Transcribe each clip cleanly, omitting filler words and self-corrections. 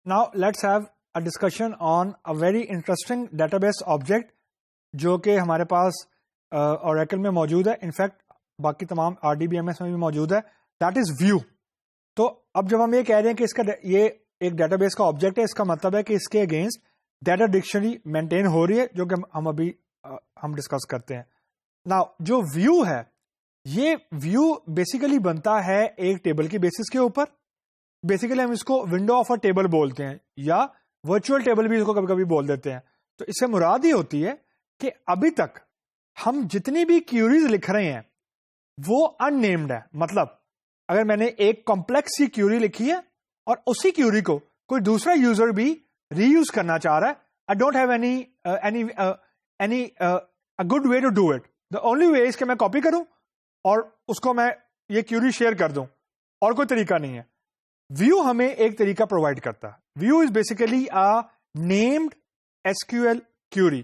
Now let's have a discussion on a very interesting database object جو کہ ہمارے پاس Oracle میں موجود ہے, انفیکٹ باقی تمام RDBMS میں بھی موجود ہے, دیٹ از ویو. تو اب جب ہم یہ کہہ رہے ہیں کہ اس کا یہ ایک ڈیٹا بیس کا آبجیکٹ ہے, اس کا مطلب ہے کہ اس کے اگینسٹ ڈیٹا ڈکشنری مینٹین ہو رہی ہے, جو کہ ہم ابھی ہم ڈسکس کرتے ہیں. Now جو ویو ہے, یہ ویو بیسیکلی بنتا ہے ایک ٹیبل کی بیسس کے اوپر. بیسیکلی ہم اس کو ونڈو آف اے ٹیبل بولتے ہیں, یا ورچوئل ٹیبل بھی اس کو کبھی کبھی بول دیتے ہیں. تو اس سے مراد یہ ہوتی ہے کہ ابھی تک ہم جتنی بھی کیوریز لکھ رہے ہیں وہ ان نیمڈ ہے. مطلب اگر میں نے ایک کمپلیکس سی کیوری لکھی ہے اور اسی کیوری کو کوئی دوسرا یوزر بھی ری یوز کرنا چاہ رہا ہے, I don't have any good way to do it. The only way is کہ میں کاپی کروں اور اس کو میں یہ کیوری شیئر کر دوں, اور کوئی طریقہ نہیں ہے. ویو ہمیں ایک طریقہ پرووائڈ کرتا ہے. View is basically named SQL query.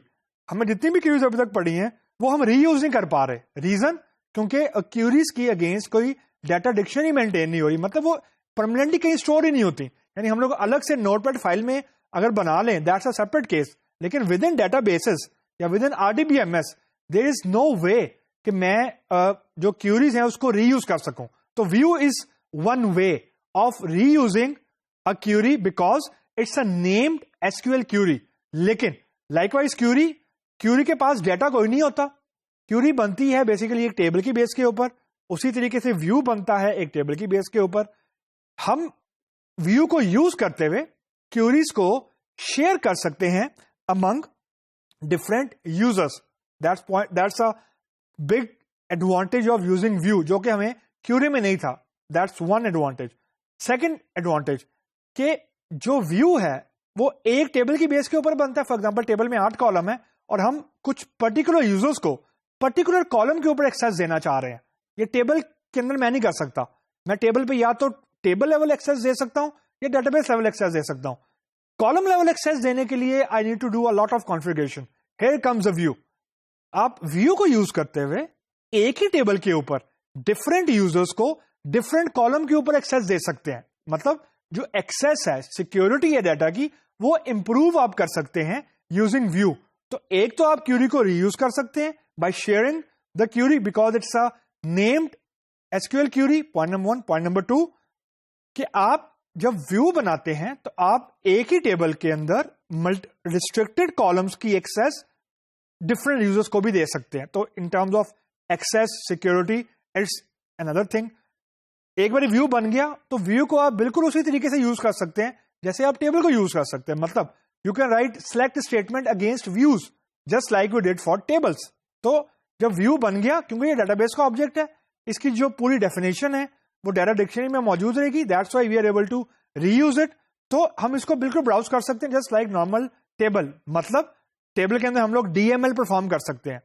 ہمیں جتنی بھی کیوریز ابھی تک پڑھی ہیں وہ ہم ری یوز نہیں کر پا رہے. ریزن کیونکہ کیوریز کی اگینسٹ کوئی ڈیٹا ڈکشنری مینٹین نہیں ہو رہی, مطلب وہ پرماننٹلی کہیں اسٹور ہی نہیں ہوتی. یعنی ہم لوگ الگ سے نوٹ پیڈ فائل میں اگر بنا لیں دیٹس اے سیپریٹ کیس, لیکن ود ان ڈیٹا بیسز یا ود ان RDBMS دیر از نو وے کہ میں جو کیوریز ہیں اس کو ری یوز کر سکوں. تو view is one way of reusing a query because it's a named SQL query. لیکن لائک وائز کیوری کے پاس ڈیٹا کوئی نہیں ہوتا. کیوری بنتی ہے بیسیکلی ایک ٹیبل کی بیس کے اوپر, اسی طریقے سے ویو بنتا ہے ایک ٹیبل کی بیس کے اوپر. ہم ویو کو یوز کرتے ہوئے کیوریز کو شیئر کر سکتے ہیں among different users. That's a big advantage of using view, جو کہ ہمیں کیوری میں نہیں تھا. That's one advantage. Second advantage کہ جو ویو ہے وہ ایک ٹیبل کی بیس کے اوپر بنتا ہے. فار ایگزامپل ٹیبل میں 8 کالم ہے اور ہم کچھ پرٹیکولر یوزرز کو پرٹیکولر کالم کے اوپر ایکسیس دینا چاہ رہے ہیں. یہ ٹیبل کے اندر میں نہیں کر سکتا. میں ٹیبل پہ یا تو ٹیبل لیول ایکسیس دے سکتا ہوں یا ڈیٹا بیس لیول ایکسیس دے سکتا ہوں. کالم لیول ایکسیس دینے کے لیے I need to do a lot of configuration. Here comes a view. آپ ویو کو یوز کرتے ہوئے ایک ہی ٹیبل کے اوپر ڈفرینٹ یوزرز کو ڈفرینٹ کالم کے اوپر ایکسیس دے سکتے ہیں. مطلب جو ایکسیس ہے, سیکیورٹی ہے ڈیٹا کی, وہ امپروو آپ کر سکتے ہیں یوزنگ ویو. تو ایک تو آپ کیوری کو ری یوز کر سکتے ہیں by sharing the query because it's a named SQL query. Point number 1. Point number 2 کہ آپ جب ویو بناتے ہیں تو آپ ایک ہی ٹیبل کے اندر ریسٹرکٹیڈ کالمس کی ایکسیس ڈفرینٹ یوزرز کو بھی دے سکتے ہیں. تو in terms of access security it's another thing. ایک بار ویو بن گیا تو ویو کو آپ بالکل اسی طریقے سے یوز کر سکتے ہیں جیسے آپ ٹیبل کو یوز کر سکتے ہیں. مطلب you can write select statement against views just like we did for tables. تو جب ویو بن گیا, کیونکہ یہ ڈیٹا بیس کا آبجیکٹ ہے, اس کی جو پوری ڈیفینیشن ہے وہ ڈیٹا ڈکشنری میں موجود رہے گی. That's why we are able to reuse it. تو ہم اس کو بالکل براؤز کر سکتے ہیں جسٹ لائک نارمل ٹیبل. مطلب ٹیبل کے اندر ہم لوگ DML پرفارم کر سکتے ہیں,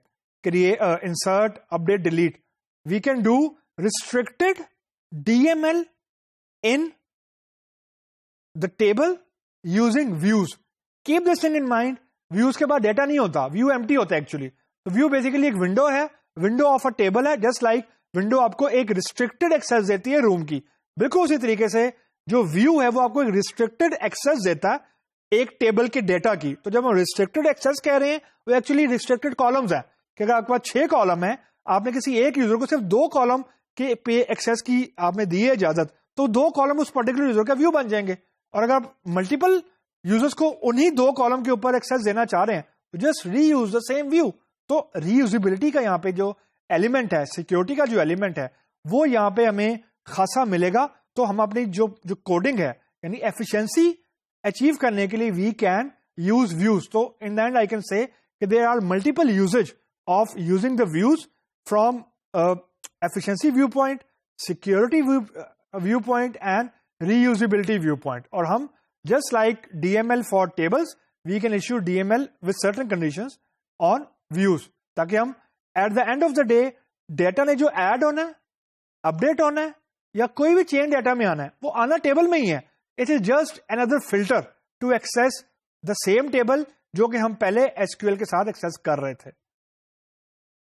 insert update delete. We can do restricted DML in the table using views. Keep this thing in mind. Views کے بعد ڈیٹا نہیں ہوتا, view empty ہوتا ہے ایکچولی. تو view بیسیکلی ایک ونڈو ہے, ونڈو آف اے ٹیبل ہے, جسٹ لائک ونڈو آپ کو ایک ریسٹرکٹیڈ ایکسیس دیتی ہے روم کی. بالکل اسی طریقے سے جو ویو ہے وہ آپ کو ایک ریسٹرکٹیڈ ایکسیس دیتا ہے ایک ٹیبل کے ڈیٹا کی. تو جب ہم ریسٹرکٹیڈ ایکسیس کہہ رہے ہیں وہ ایکچولی ریسٹرکٹیڈ کالمز ہیں, کہ اگر آپ کے پاس 6 کالم ہے, آپ نے کسی ایک یوزر کو صرف 2 کالم کے پہ ایکسیس کی آپ نے دی ہے اجازت, تو 2 کالم اس پرٹیکولر یوزر کا ویو بن جائیں گے. اور اگر آپ ملٹیپل یوزرز کو انہی 2 کالم کے اوپر ایکسیس دینا چاہ رہے ہیں تو just reuse the same view. تو ری یوزیبلٹی کا یہاں پہ جو ایلیمنٹ ہے, سیکورٹی کا جو ایلیمنٹ ہے, وہ یہاں پہ ہمیں خاصا ملے گا. تو ہم اپنی جو کوڈنگ ہے یعنی ایفیشنسی اچیو کرنے کے لیے وی کین یوز ویوز. تو ان دا اینڈ آئی کین سے کہ there are multiple usage of using the views from efficiency viewpoint, security viewpoint and reusability viewpoint. اور ہم just like DML for tables, we can issue DML with certain conditions on views, تاکہ ہم at the end of the day data نے جو add ہونا ہے, update ہونا ہے یا کوئی بھی چین ڈیٹا میں آنا ہے وہ آنا ٹیبل میں ہی ہے. It is just another filter to access the same table جو کہ ہم پہلے SQL کے ساتھ ایکسیس کر رہے تھے.